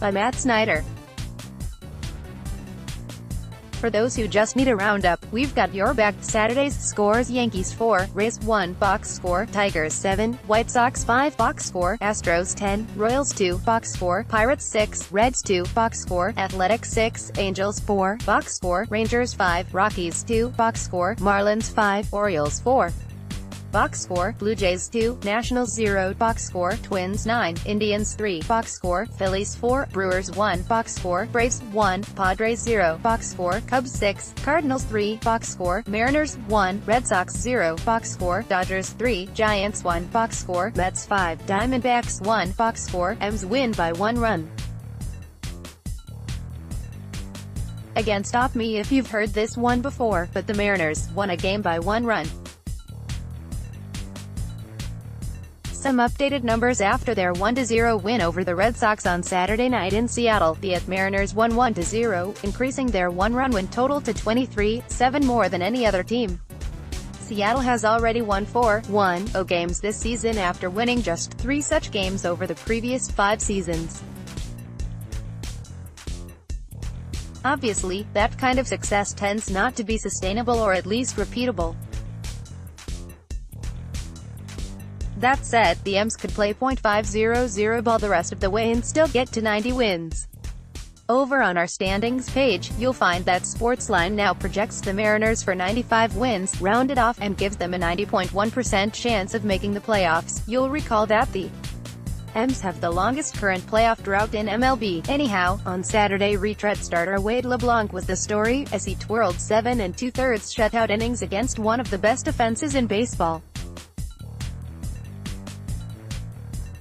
by Matt Snyder. For those who just need a roundup, we've got your back. Saturday's scores: Yankees 4, Rays 1, box score, Tigers 7, White Sox 5, box score, Astros 10, Royals 2, box score, Pirates 6, Reds 2, box score, Athletics 6, Angels 4, box score, Rangers 5, Rockies 2, box score, Marlins 5, Orioles 4. Box score, Blue Jays 2, Nationals 0, box score, Twins 9, Indians 3, box score, Phillies 4, Brewers 1, box score, Braves 1, Padres 0, box score, Cubs 6, Cardinals 3, box score, Mariners 1, Red Sox 0, box score, Dodgers 3, Giants 1, box score, Mets 5, Diamondbacks 1, box score, M's win by 1 run. Again, stop me if you've heard this one before, but the Mariners won a game by 1 run. Some updated numbers after their 1-0 win over the Red Sox on Saturday night in Seattle. The Mariners won 1-0, increasing their 1-run win total to 23, 7 more than any other team. Seattle has already won 4-1 games this season after winning just 3 such games over the previous 5 seasons. Obviously, that kind of success tends not to be sustainable or at least repeatable. That said, the M's could play .500 ball the rest of the way and still get to 90 wins. Over on our standings page, you'll find that Sportsline now projects the Mariners for 95 wins, rounded off, and gives them a 90.1% chance of making the playoffs. You'll recall that the M's have the longest current playoff drought in MLB. Anyhow, on Saturday, retread starter Wade LeBlanc was the story, as he twirled 7 2/3 shutout innings against one of the best defenses in baseball.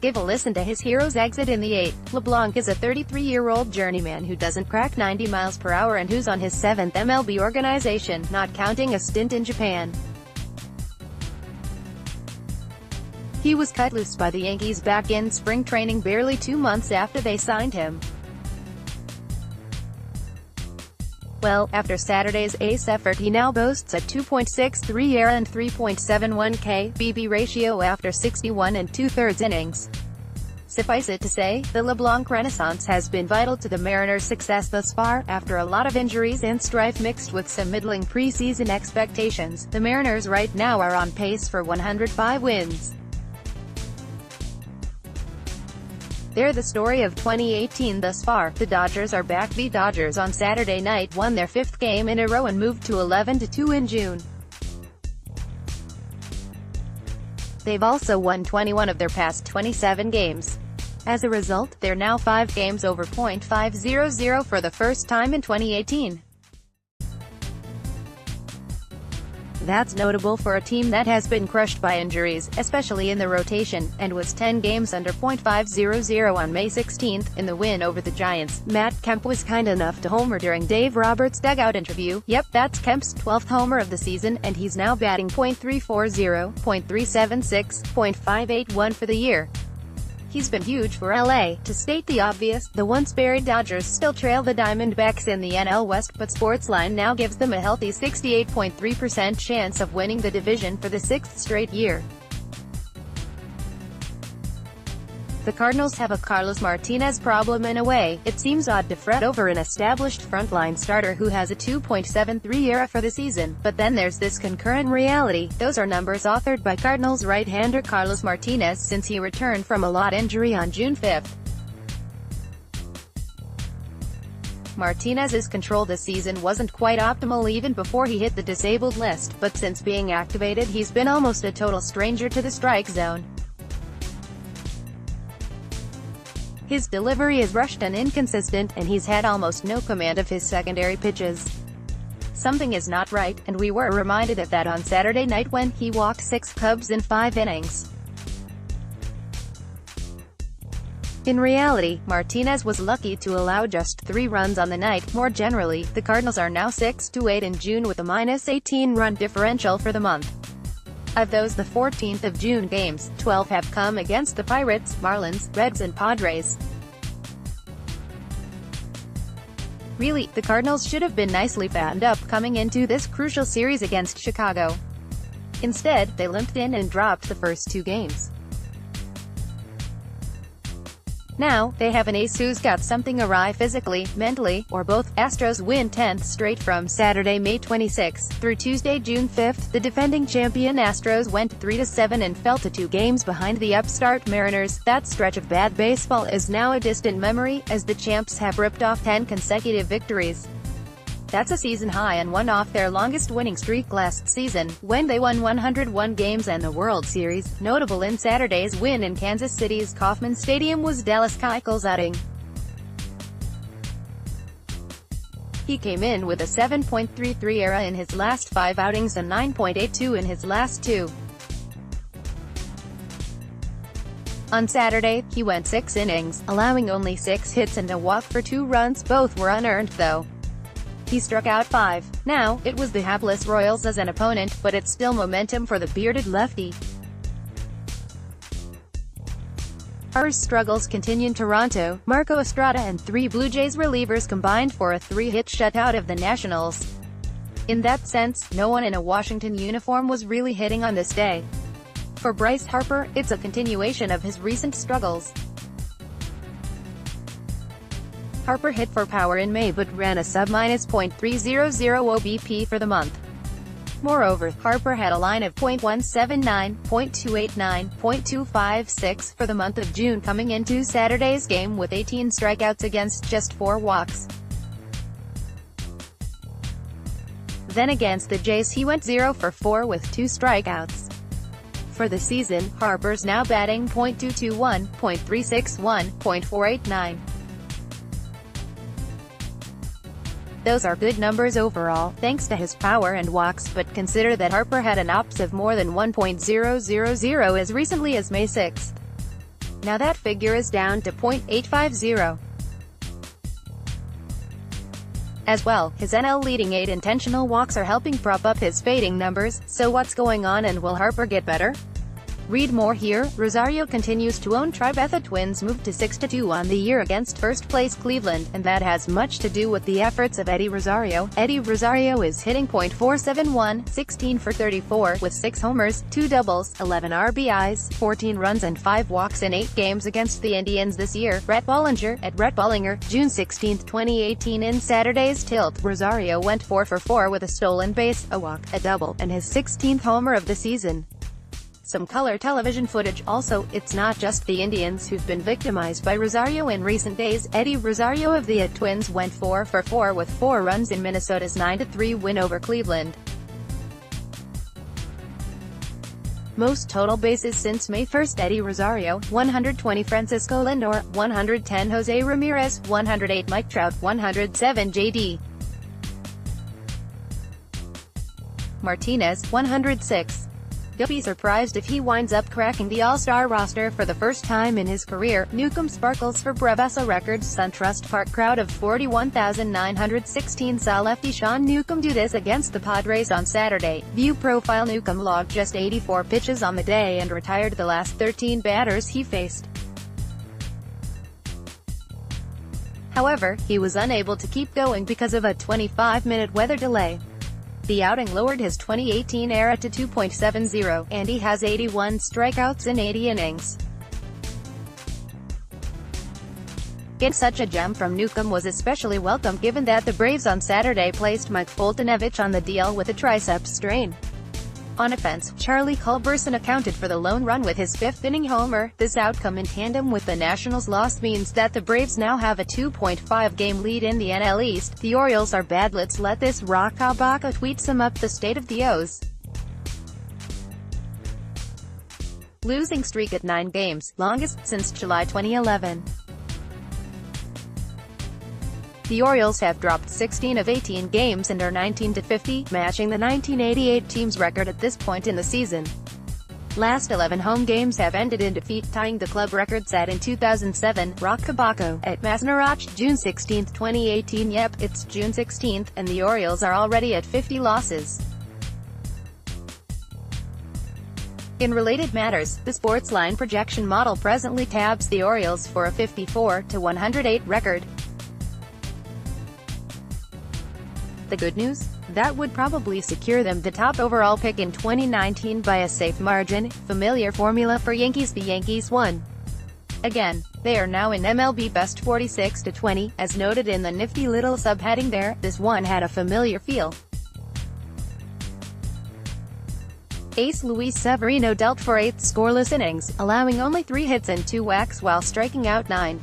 Give a listen to his hero's exit in the 8th. LeBlanc is a 33-year-old journeyman who doesn't crack 90 miles per hour and who's on his 7th MLB organization, not counting a stint in Japan. He was cut loose by the Yankees back in spring training barely 2 months after they signed him. Well, after Saturday's ace effort, he now boasts a 2.63 ERA and 3.71 KBB ratio after 61 2/3 innings. Suffice it to say, the LeBlanc renaissance has been vital to the Mariners' success thus far. After a lot of injuries and strife mixed with some middling preseason expectations, the Mariners right now are on pace for 105 wins. They're the story of 2018 thus far. The Dodgers are back. The Dodgers on Saturday night won their 5th game in a row and moved to 11-2 in June. They've also won 21 of their past 27 games. As a result, they're now 5 games over .500 for the first time in 2018. That's notable for a team that has been crushed by injuries, especially in the rotation, and was 10 games under .500 on May 16 in the win over the Giants. Matt Kemp was kind enough to homer during Dave Roberts' dugout interview. Yep, that's Kemp's 12th homer of the season, and he's now batting .340, .376, .581 for the year. He's been huge for LA. To state the obvious, the once-buried Dodgers still trail the Diamondbacks in the NL West, but Sportsline now gives them a healthy 68.3% chance of winning the division for the 6th straight year. The Cardinals have a Carlos Martinez problem in a way. It seems odd to fret over an established frontline starter who has a 2.73 ERA for the season, but then there's this concurrent reality. Those are numbers authored by Cardinals right-hander Carlos Martinez since he returned from a lot injury on June 5. Martinez's control this season wasn't quite optimal even before he hit the disabled list, but since being activated he's been almost a total stranger to the strike zone. His delivery is rushed and inconsistent, and he's had almost no command of his secondary pitches. Something is not right, and we were reminded of that on Saturday night when he walked 6 Cubs in 5 innings. In reality, Martinez was lucky to allow just 3 runs on the night. More generally, the Cardinals are now 6-8 in June with a -18 run differential for the month. Of those, the 14th of June games, 12 have come against the Pirates, Marlins, Reds and Padres. Really, the Cardinals should have been nicely fattened up coming into this crucial series against Chicago. Instead, they limped in and dropped the first 2 games. Now, they have an ace who's got something awry physically, mentally, or both. Astros win 10th straight from Saturday, May 26 through Tuesday, June 5. The defending champion Astros went 3-7 and fell to 2 games behind the upstart Mariners. That stretch of bad baseball is now a distant memory, as the champs have ripped off 10 consecutive victories. That's a season high and one off their longest winning streak last season, when they won 101 games and the World Series. Notable in Saturday's win in Kansas City's Kauffman Stadium was Dallas Keuchel's outing. He came in with a 7.33 ERA in his last 5 outings and 9.82 in his last 2. On Saturday, he went 6 innings, allowing only 6 hits and a walk for 2 runs. Both were unearned though. He struck out 5. Now, it was the hapless Royals as an opponent, but it's still momentum for the bearded lefty. Harper's struggles continue in Toronto. Marco Estrada and 3 Blue Jays relievers combined for a 3-hit shutout of the Nationals. In that sense, no one in a Washington uniform was really hitting on this day. For Bryce Harper, it's a continuation of his recent struggles. Harper hit for power in May but ran a sub-.300 OBP for the month. Moreover, Harper had a line of .179, .289, .256 for the month of June, coming into Saturday's game with 18 strikeouts against just 4 walks. Then against the Jays he went 0 for 4 with 2 strikeouts. For the season, Harper's now batting .221, .361, .489. Those are good numbers overall, thanks to his power and walks, but consider that Harper had an OPS of more than 1.000 as recently as May 6. Now that figure is down to .850. As well, his NL leading 8 intentional walks are helping prop up his fading numbers. So what's going on, and will Harper get better? Read more here. Rosario continues to own Tribe. The Twins moved to 6-2 on the year against first-place Cleveland, and that has much to do with the efforts of Eddie Rosario. Eddie Rosario is hitting .471, 16 for 34, with 6 homers, 2 doubles, 11 RBIs, 14 runs and 5 walks in 8 games against the Indians this year. Brett Bollinger, at Brett Bollinger, June 16, 2018. In Saturday's tilt, Rosario went 4 for 4 with a stolen base, a walk, a double, and his 16th homer of the season. Some color television footage. Also, it's not just the Indians who've been victimized by Rosario in recent days. Eddie Rosario of the Twins went 4 for 4 with 4 runs in Minnesota's 9-3 win over Cleveland. Most total bases since May 1. Eddie Rosario, 120. Francisco Lindor, 110. Jose Ramirez, 108. Mike Trout, 107. J.D. Martinez, 106. Don't be surprised if he winds up cracking the All-Star roster for the first time in his career. Newcomb sparkles for Brevas. A record SunTrust Park crowd of 41,916 saw lefty Sean Newcomb do this against the Padres on Saturday. View profile. Newcomb logged just 84 pitches on the day and retired the last 13 batters he faced. However, he was unable to keep going because of a 25-minute weather delay. The outing lowered his 2018 ERA to 2.70, and he has 81 strikeouts in 80 innings. Getting such a gem from Newcomb was especially welcome given that the Braves on Saturday placed Mike Foltynewicz on the DL with a tricep strain. On offense, Charlie Culberson accounted for the lone run with his 5th-inning homer. This outcome in tandem with the Nationals' loss means that the Braves now have a 2.5-game lead in the NL East. The Orioles are bad. Let's let this Rockabaka tweet sum up the state of the O's. Losing streak at 9 games, longest since July 2011. The Orioles have dropped 16 of 18 games and are 19-50, matching the 1988 team's record at this point in the season. Last 11 home games have ended in defeat, tying the club record set in 2007. Rockabako, at Masnarach, June 16, 2018. Yep, it's June 16, and the Orioles are already at 50 losses. In related matters, the Sportsline projection model presently tabs the Orioles for a 54-108 record. The good news? That would probably secure them the top overall pick in 2019 by a safe margin. Familiar formula for Yankees. The Yankees won Again, they are now in MLB Best 46-20, as noted in the nifty little subheading there. This one had a familiar feel. Ace Luis Severino dealt for 8 scoreless innings, allowing only 3 hits and 2 walks while striking out 9.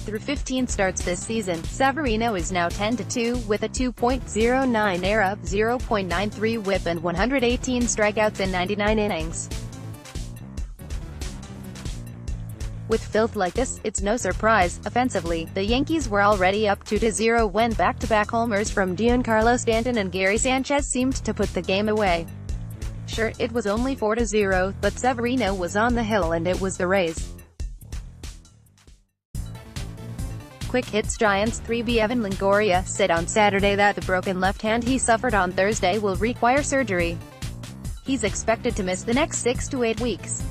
Through 15 starts this season, Severino is now 10-2, with a 2.09 ERA, 0.93 WHIP and 118 strikeouts in 99 innings. With filth like this, it's no surprise. Offensively, the Yankees were already up 2-0 when back-to-back homers from Giancarlo Stanton and Gary Sanchez seemed to put the game away. Sure, it was only 4-0, but Severino was on the hill and it was the Rays. Quick hits. Giants 3B Evan Longoria said on Saturday that the broken left hand he suffered on Thursday will require surgery. He's expected to miss the next 6 to 8 weeks.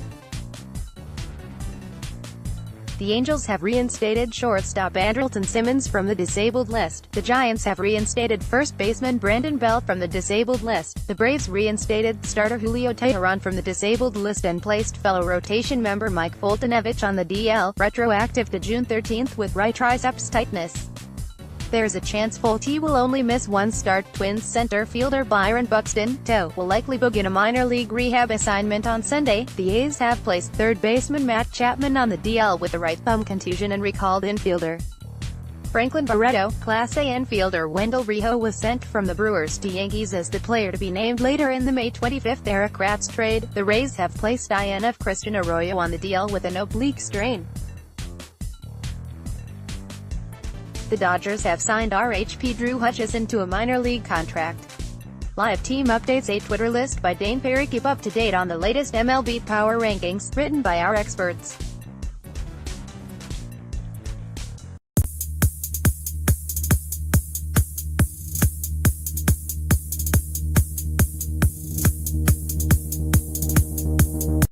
The Angels have reinstated shortstop Andrelton Simmons from the disabled list. The Giants have reinstated first baseman Brandon Bell from the disabled list. The Braves reinstated starter Julio Teheran from the disabled list and placed fellow rotation member Mike Foltynewicz on the DL, retroactive to June 13 with right triceps tightness. There's a chance Folty will only miss one start. Twins center fielder Byron Buxton, toe, will likely begin a minor league rehab assignment on Sunday. The A's have placed third baseman Matt Chapman on the DL with a right thumb contusion and recalled infielder Franklin Barreto. Class A infielder Wendell Rijo was sent from the Brewers to Yankees as the player to be named later in the May 25 Eric Kratz trade. The Rays have placed INF Christian Arroyo on the DL with an oblique strain. The Dodgers have signed RHP Drew Hutchison to a minor league contract. Live team updates. A Twitter list by Dayn Perry. Keep up to date on the latest MLB power rankings, written by our experts.